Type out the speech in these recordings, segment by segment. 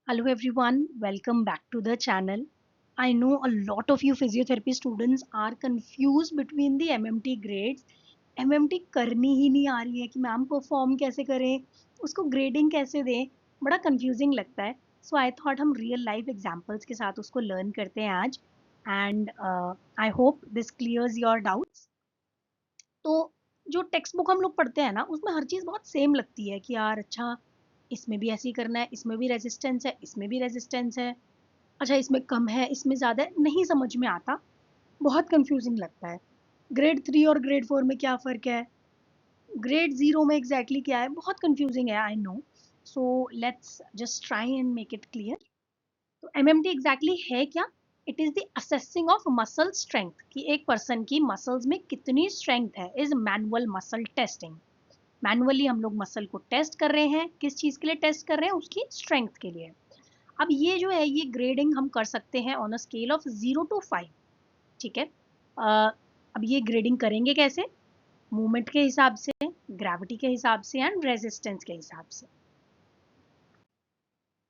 Hello everyone, welcome back to the channel. I know a lot of you physiotherapy students are confused between the MMT grades. MMT करनी ही नहीं आ रही है कि ma'am perform कैसे करें, उसको ग्रेडिंग कैसे दें, बड़ा कंफ्यूजिंग लगता है. सो आई थॉट हम रियल लाइफ एग्जांपल्स के साथ उसको लर्न करते हैं आज. And I hope this clears your doubts. तो जो टेक्स्ट बुक हम लोग पढ़ते हैं ना, उसमें हर चीज़ बहुत सेम लगती है कि यार अच्छा इसमें भी ऐसे ही करना है, इसमें भी रेजिस्टेंस है, इसमें भी रेजिस्टेंस है, अच्छा इसमें कम है, इसमें ज़्यादा है, नहीं समझ में आता. बहुत कंफ्यूजिंग लगता है. ग्रेड 3 और ग्रेड 4 में क्या फ़र्क है, ग्रेड 0 में एग्जैक्टली क्या है, बहुत कंफ्यूजिंग है, I know. So let's just try and make it clear. तो एमएमटी एग्जैक्टली है क्या? It is the assessing of muscle strength, कि एक पर्सन की मसल्स में कितनी स्ट्रेंथ है, is manual muscle testing. Manually हम लोग मसल को टेस्ट कर रहे हैं, किस चीज के लिए टेस्ट कर रहे हैं, उसकी स्ट्रेंथ के लिए. अब ये जो है, ये ग्रेडिंग हम कर सकते हैं on a scale of 0 to 5. ठीक है. अब ये ग्रेडिंग करेंगे कैसे? मूवमेंट के हिसाब से, ग्रेविटी के हिसाब से एंड रेजिस्टेंस के हिसाब से.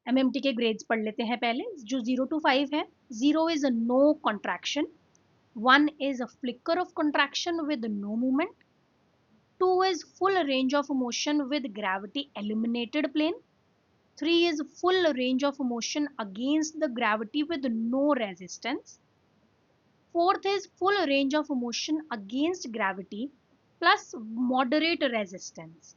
एमएमटी के ग्रेड्स पढ़ लेते हैं पहले. जो 0 to 5 है, 0 is no contraction, 1 is a flicker of contraction with no movement, 2 is full range of motion with gravity eliminated plane, 3 is full range of motion against the gravity with no resistance, fourth is full range of motion against gravity plus moderate resistance,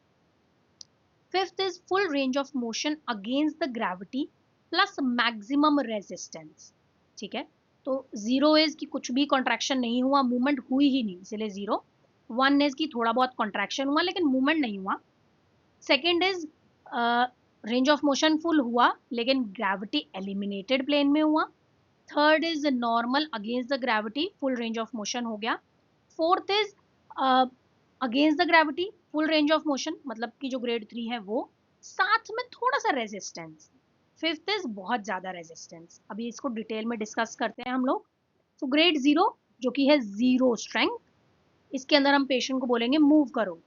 fifth is full range of motion against the gravity plus maximum resistance. ठीक है. तो 0 is कि कुछ भी contraction नहीं हुआ, movement हुई ही नहीं, इसलिए 0. 1 इज कि थोड़ा बहुत कॉन्ट्रैक्शन हुआ लेकिन मूवमेंट नहीं हुआ. Second is range of motion full हुआ लेकिन ग्रेविटी एलिमिनेटेड प्लेन में हुआ. Third is normal against the gravity, full range of motion हो गया. Fourth is against the gravity, full range of motion, मतलब कि जो ग्रेड 3 है वो, साथ में थोड़ा सा रेजिस्टेंस. फिफ्थ इज बहुत ज्यादा रेजिस्टेंस. अभी इसको डिटेल में डिस्कस करते हैं हम लोग. तो ग्रेड 0 जो कि है जीरो स्ट्रेंथ, इसके अंदर हम पेशेंट को बोलेंगे मूव करो,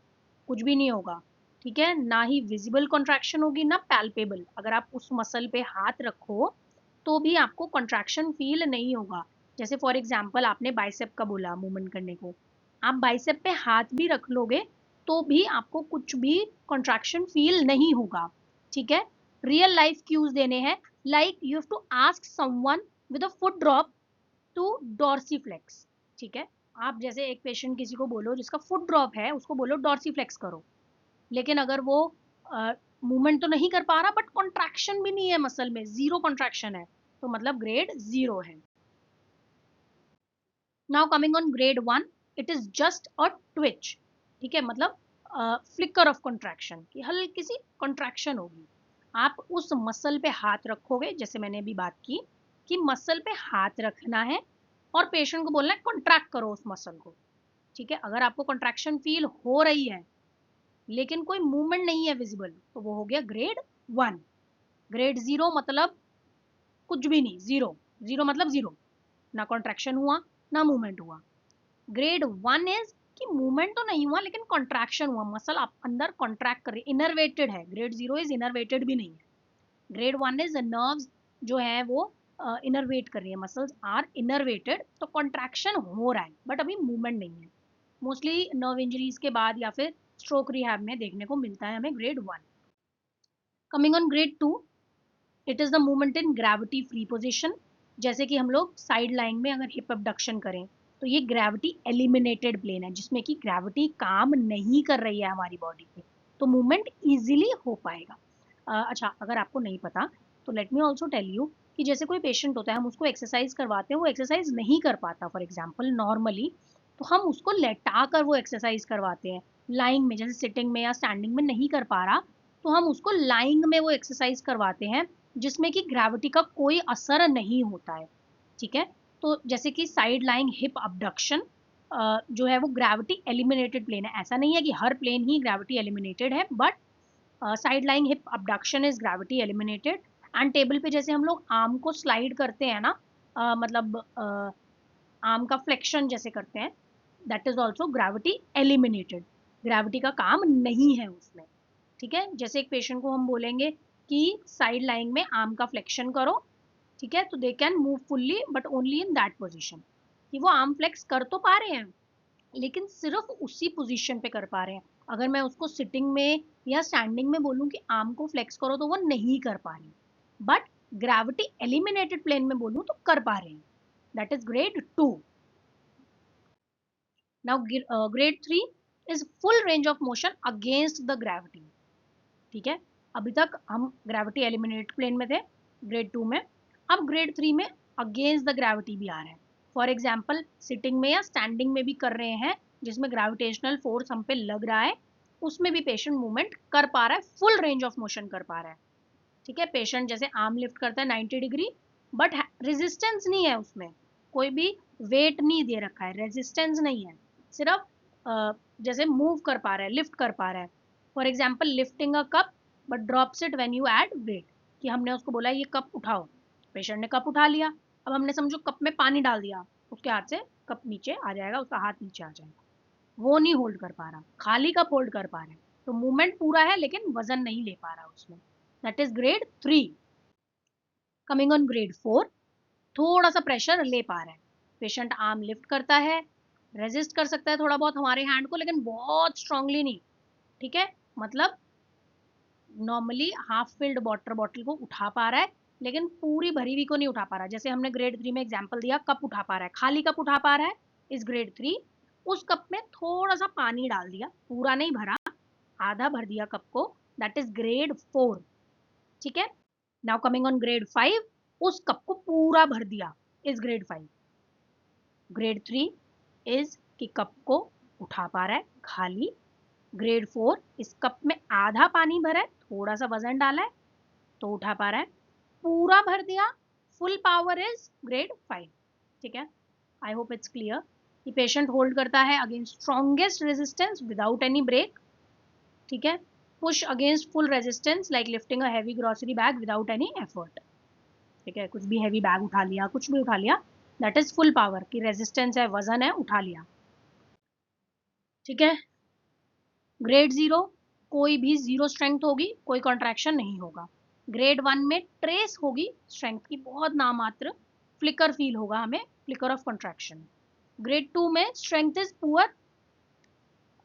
कुछ भी नहीं होगा. ठीक है. ना ही विजिबल कॉन्ट्रैक्शन होगी ना पैल्पेबल. अगर आप उस मसल पे हाथ रखो तो भी आपको कॉन्ट्रैक्शन फील नहीं होगा. जैसे फॉर एग्जांपल आपने बाइसेप का बोला मूवमेंट करने को, आप बाइसेप पे हाथ भी रख लोगे तो भी आपको कुछ भी कॉन्ट्रैक्शन फील नहीं होगा. ठीक है. रियल लाइफ क्यूज देने हैं, like you have to ask someone with a foot drop to dorsiflex. ठीक है. आप जैसे एक पेशेंट किसी को बोलो जिसका फुट ड्रॉप है, उसको बोलो डॉर्सीफ्लेक्स करो, लेकिन अगर वो मूवमेंट तो नहीं कर पा रहा बट कॉन्ट्रैक्शन भी नहीं है मसल में, जीरो कॉन्ट्रैक्शन है, तो मतलब ग्रेड 0 है. Now coming on grade 1, it is just a Twitch. ठीक है. मतलब फ्लिकर ऑफ कॉन्ट्रैक्शन, की हल्की सी कॉन्ट्रैक्शन होगी. आप उस मसल पे हाथ रखोगे, जैसे मैंने अभी बात की कि मसल पे हाथ रखना है और पेशेंट को बोलना है कॉन्ट्रैक्ट करो उस मसल को. ठीक है. अगर आपको कॉन्ट्रैक्शन फील हो रही है लेकिन कोई मूवमेंट नहीं है विजिबल, तो वो हो गया ग्रेड 1. ग्रेड 0 मतलब कुछ भी नहीं, जीरो. जीरो मतलब जीरो, ना कॉन्ट्रैक्शन हुआ ना मूवमेंट हुआ. ग्रेड 1 इज कि मूवमेंट तो नहीं हुआ लेकिन कॉन्ट्रैक्शन हुआ, मसल आप अंदर कॉन्ट्रैक्ट कर रही है, इनर्वेटेड है. ग्रेड 0 इज इनर्वेटेड भी नहीं है. ग्रेड 1 इज नर्व्स जो है वो इनर्वेट कर रही है, मसल्स आर इनर्वेटेड, तो कॉन्ट्रैक्शन हो रहा है बट अभी मूवमेंट नहीं है. मोस्टली नर्व इंजरीज के बाद या फिर स्ट्रोक रिहैब में देखने को मिलता है हमें grade 1. Coming on grade 2, it is the movement in gravity free position. जैसे कि हम लोग साइड लाइन में अगर हिप अबडक्शन करें तो ये ग्रेविटी एलिमिनेटेड प्लेन है जिसमें कि ग्रेविटी काम नहीं कर रही है हमारी बॉडी पे, तो मूवमेंट इजीली हो पाएगा. अच्छा, अगर आपको नहीं पता तो let me also tell you कि जैसे कोई पेशेंट होता है, हम उसको एक्सरसाइज करवाते हैं, वो एक्सरसाइज नहीं कर पाता फॉर एग्जाम्पल नॉर्मली, तो हम उसको लेटा कर वो एक्सरसाइज करवाते हैं. लाइंग में, जैसे सिटिंग में या स्टैंडिंग में नहीं कर पा रहा, तो हम उसको लाइंग में वो एक्सरसाइज करवाते हैं जिसमें कि ग्रेविटी का कोई असर नहीं होता है. ठीक है. तो जैसे कि साइड लाइंग हिप अबडक्शन जो है वो ग्रेविटी एलिमिनेटेड प्लेन है. ऐसा नहीं है कि हर प्लेन ही ग्रेविटी एलिमिनेटेड है, but side lying hip abduction is gravity eliminated. And table पे जैसे हम लोग आर्म को स्लाइड करते हैं ना, मतलब आर्म का फ्लेक्शन जैसे करते हैं, that is also gravity eliminated. Gravity का काम नहीं है उसमें. ठीक है. जैसे एक पेशेंट को हम बोलेंगे कि साइड लाइंग में आर्म का फ्लेक्शन करो, ठीक है, तो they can move fully but only in that position, कि वो आर्म फ्लेक्स कर तो पा रहे हैं लेकिन सिर्फ उसी पोजीशन पे कर पा रहे हैं। अगर मैं उसको सिटिंग में या स्टैंडिंग में बोलूं कि आर्म को फ्लेक्स करो तो वो नहीं कर पा रहे, बट ग्रेविटी एलिमिनेटेड प्लेन में बोलूं तो कर पा रहे हैं। That is grade 2। Now grade 3 is full range of motion against the gravity, ठीक है। अभी तक हम ग्रेविटी एलिमिनेटेड प्लेन में थे ग्रेड 2 में, अब ग्रेड 3 में अगेंस्ट द ग्रेविटी भी आ रहे हैं। फॉर एग्जाम्पल सिटिंग में या स्टैंडिंग में भी कर रहे हैं जिसमें ग्रेविटेशनल फोर्स हम पे लग रहा है, उसमें भी पेशेंट मूवमेंट कर पा रहा है, फुल रेंज ऑफ मोशन कर पा रहा है, ठीक है। पेशेंट जैसे आर्म लिफ्ट करता है 90 डिग्री, बट रेजिस्टेंस नहीं है उसमें, कोई भी वेट नहीं दे रखा है, रेजिस्टेंस नहीं है, सिर्फ जैसे मूव कर पा रहा है, लिफ्ट कर पा रहा है। For example lifting a cup but drops it when you add weight, कि हमने उसको बोला ये कप उठाओ, पेशेंट ने कप उठा लिया, अब हमने समझो कप में पानी डाल दिया, उसके हाथ से कप नीचे आ जाएगा, उसका हाथ नीचे आ जाएगा, वो नहीं होल्ड कर पा रहा, खाली कप होल्ड कर पा रहा है, तो मूवमेंट पूरा है लेकिन वजन नहीं ले पा रहा उसमें। That is grade 3। Coming on grade 4, थोड़ा सा प्रेशर ले पा रहा है, पेशेंट आर्म लिफ्ट करता है, रेजिस्ट कर सकता है थोड़ा बहुत हमारे हैंड को लेकिन बहुत स्ट्रांगली नहीं, ठीक है। मतलब normally half filled water bottle को उठा पा रहा है लेकिन पूरी भरी हुई को नहीं उठा पा रहा, जैसे हमने ग्रेड 3 में एग्जांपल दिया, कप उठा पा रहा है, खाली कप उठा पा रहा है इस ग्रेड 3, उस कप में थोड़ा सा पानी डाल दिया, पूरा नहीं भरा, आधा भर दिया कप को, दैट इज ग्रेड 4, ठीक है। नाउ कमिंग ऑन ग्रेड 5, उस कप को पूरा भर दिया इस ग्रेड 5। ग्रेड 3 इज कि कप को उठा पा रहा है खाली, ग्रेड 4 इस कप में आधा पानी भरा है, थोड़ा सा वजन डाला है तो उठा पा रहा है, पूरा भर दिया, फुल पावर इज ग्रेड 5, ठीक है। आई होप इट्स क्लियर कि पेशेंट होल्ड करता है against strongest resistance without any break, ठीक है। Push against full resistance like lifting a heavy grocery bag without any effort, ठीक है, कुछ भी हैवी बैग उठा लिया, कुछ भी उठा लिया, दैट इज फुल पावर की रेजिस्टेंस है, वजन है, उठा लिया, ठीक है। ग्रेड 0, कोई भी जीरो स्ट्रेंथ होगी, कोई कॉन्ट्रैक्शन नहीं होगा। ग्रेड 1 में ट्रेस होगी स्ट्रेंथ की, बहुत नामात्र, फ्लिकर फील होगा हमें, फ्लिकर ऑफ कॉन्ट्रैक्शन। ग्रेड 2 में strength is poor,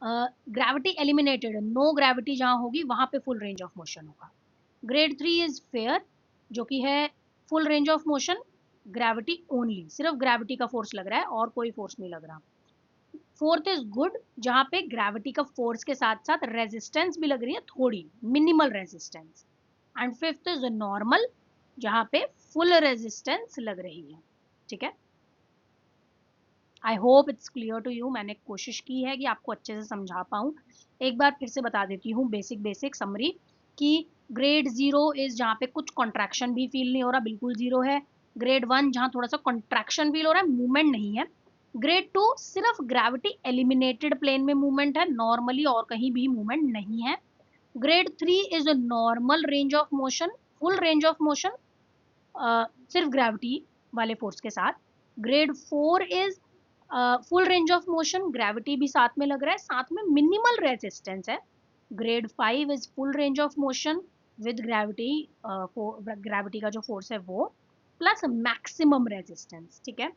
gravity eliminated, no gravity जहां होगी वहां पे फुल रेंज ऑफ मोशन होगा। ग्रेड 3 इज फेयर, जो कि है full range of motion, gravity only, सिर्फ ग्रेविटी का फोर्स लग रहा है और कोई फोर्स नहीं लग रहा। फोर्थ इज गुड, जहां पे ग्रेविटी का फोर्स के साथ साथ रेजिस्टेंस भी लग रही है थोड़ी, minimal resistance. And fifth is normal, जहां पे फुल रेजिस्टेंस लग रही है, ठीक है। I hope it's clear to you, मैंने कोशिश की है कि आपको अच्छे से समझा पाऊँ। एक बार फिर से बता देती हूँ बेसिक बेसिक समरी, कि ग्रेड 0 इज जहाँ पे कुछ कॉन्ट्रैक्शन भी फील नहीं हो रहा, बिल्कुल जीरो है। ग्रेड 1 जहाँ थोड़ा सा कॉन्ट्रैक्शन फील हो रहा है, मूवमेंट नहीं है। ग्रेड 2 सिर्फ ग्रेविटी एलिमिनेटेड प्लेन में मूवमेंट है, नॉर्मली और कहीं भी मूवमेंट नहीं है। Grade 3 is a normal range of motion, full range of motion, सिर्फ ग्रेविटी वाले फोर्स के साथ। Grade 4 is full range of motion, gravity भी साथ में लग रहा है, साथ में मिनिमल रेजिस्टेंस है। Grade 5 is full range of motion with gravity, gravity का जो फोर्स है वो, प्लस मैक्सिमम रेजिस्टेंस, ठीक है।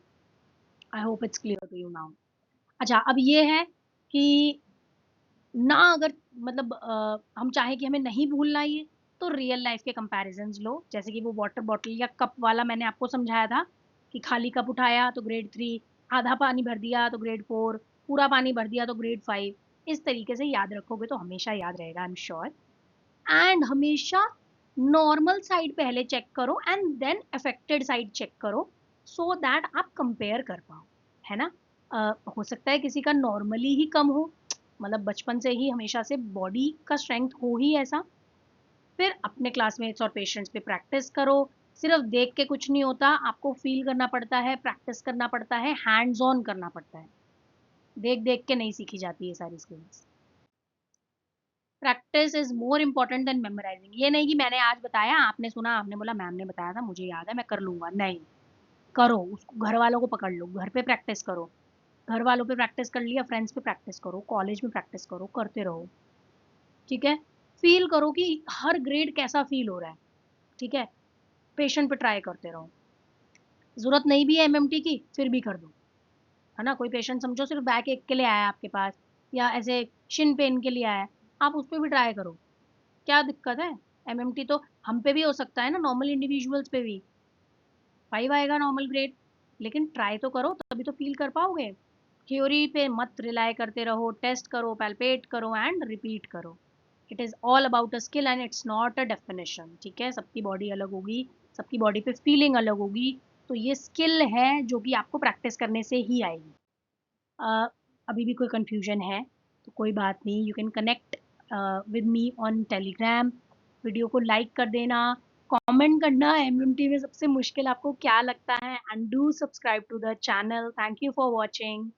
I hope it's clear to you now. अच्छा, अब ये है कि ना अगर मतलब हम चाहें कि हमें नहीं भूलना ये, तो रियल लाइफ के कंपैरिजंस लो, जैसे कि वो वाटर बॉटल या कप वाला मैंने आपको समझाया था, कि खाली कप उठाया तो ग्रेड 3, आधा पानी भर दिया तो ग्रेड 4, पूरा पानी भर दिया तो ग्रेड 5। इस तरीके से याद रखोगे तो हमेशा याद रहेगा, आई एम श्योर। एंड हमेशा नॉर्मल साइड पहले चेक करो and then affected side check करो, सो दैट आप कंपेयर कर पाओ, है ना। हो सकता है किसी का नॉर्मली ही कम हो, मतलब बचपन से ही हमेशा से बॉडी का स्ट्रेंथ हो ही ऐसा, फिर अपने क्लासमेट्स और पेशेंट्स पे प्रैक्टिस करो। सिर्फ देख के कुछ नहीं होता, आपको फील करना पड़ता है, प्रैक्टिस करना पड़ता है, हैंड्स ऑन करना पड़ता है, देख देख के नहीं सीखी जाती है सारी skills. Practice is more important than memorising, ये नहीं कि मैंने आज बताया, आपने सुना, आपने बोला मैम ने बताया था, मुझे याद है मैं कर लूंगा, नहीं। करो उसको, घर वालों को पकड़ लो, घर पे प्रैक्टिस करो, घर वालों पे प्रैक्टिस कर लिया, फ्रेंड्स पे प्रैक्टिस करो, कॉलेज में प्रैक्टिस करो, करते रहो, ठीक है। फील करो कि हर ग्रेड कैसा फील हो रहा है, ठीक है। पेशेंट पे ट्राई करते रहो। जरूरत नहीं भी है एमएमटी की, फिर भी कर दो, है ना। कोई पेशेंट समझो सिर्फ बैक एक के लिए आया है आपके पास, या ऐसे शिन पेन के लिए आया है, आप उस पर भी ट्राई करो, क्या दिक्कत है। एमएमटी तो हम पे भी हो सकता है ना, नॉर्मल इंडिविजुअल्स पे भी 5 आएगा नॉर्मल ग्रेड, लेकिन ट्राई तो करो, तभी तो फील कर पाओगे। थ्योरी पे मत रिलाई करते रहो, टेस्ट करो, पैल्पेट करो एंड रिपीट करो। It is all about a skill and it's not a definition, ठीक है। सबकी बॉडी अलग होगी, सबकी बॉडी पे फीलिंग अलग होगी, तो ये स्किल है जो कि आपको प्रैक्टिस करने से ही आएगी। अ, अभी भी कोई कंफ्यूजन है तो कोई बात नहीं, you can connect with me on Telegram. Video को लाइक कर देना, कमेंट करना एमएमटी में सबसे मुश्किल आपको क्या लगता है, and do subscribe to the channel. Thank you for watching.